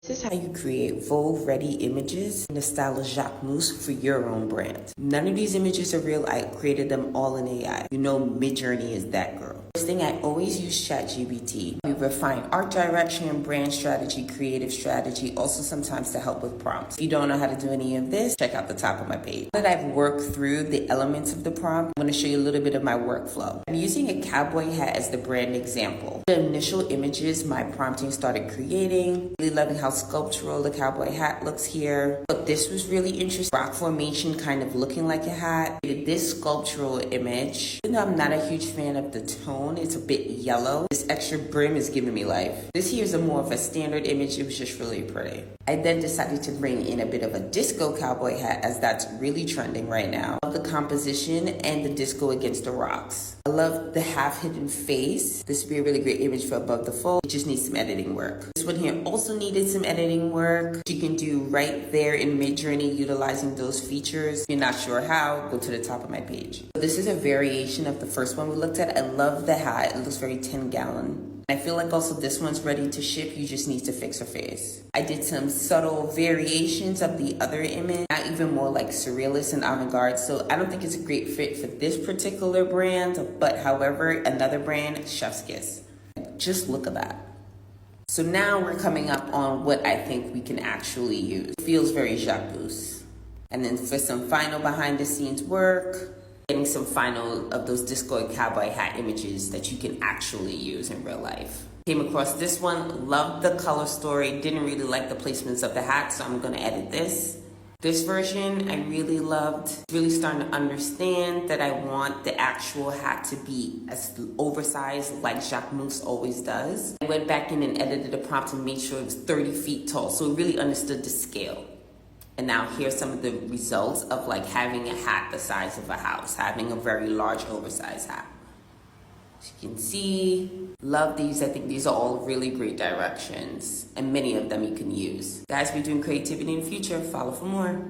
This is how you create Vogue Ready images in the style of Jacquemus for your own brand. None of these images are real. I created them all in AI. You know, Midjourney is that girl. First thing, I always use ChatGPT. We refine art direction and brand strategy, creative strategy, also sometimes to help with prompts. If you don't know how to do any of this, check out the top of my page. Now that I've worked through the elements of the prompt, I'm going to show you a little bit of my workflow. I'm using a cowboy hat as the brand example. The initial images my prompting started creating. Really loving how sculptural the cowboy hat looks here. But this was really interesting. Rock formation kind of looking like a hat. This sculptural image, even though I'm not a huge fan of the tone, it's a bit yellow. This extra brim is giving me life. This here is more of a standard image. It was just really pretty. I then decided to bring in a bit of a disco cowboy hat, as that's really trending right now. I love the composition and the disco against the rocks. I love the half hidden face. This would be a really great image for above the fold. It just needs some editing work. This one here also needed some editing work. You can do right there in Midjourney utilizing those features. If you're not sure how, go to the top of my page. This is a variation of the first one we looked at. I love the hat. It looks very 10-gallon. I feel like also this one's ready to ship. You just need to fix her face. I did some subtle variations of the other image, not even more like surrealist and avant-garde. So I don't think it's a great fit for this particular brand, but however, another brand, Chef's Kiss. Just look at that. So now we're coming up on what I think we can actually use. It feels very Jacquemus. And then for some final behind the scenes work, getting some final of those disco and cowboy hat images that you can actually use in real life. Came across this one, loved the color story, didn't really like the placements of the hat, so I'm gonna edit this. This version I really loved. Really starting to understand that I want the actual hat to be as oversized like Jacquemus always does. I went back in and edited the prompt and made sure it was 30 feet tall, so it really understood the scale. And now here's some of the results of like having a hat the size of a house, having a very large oversized hat. As you can see, love these. I think these are all really great directions and many of them you can use. Guys, we're doing creativity in the future. Follow for more.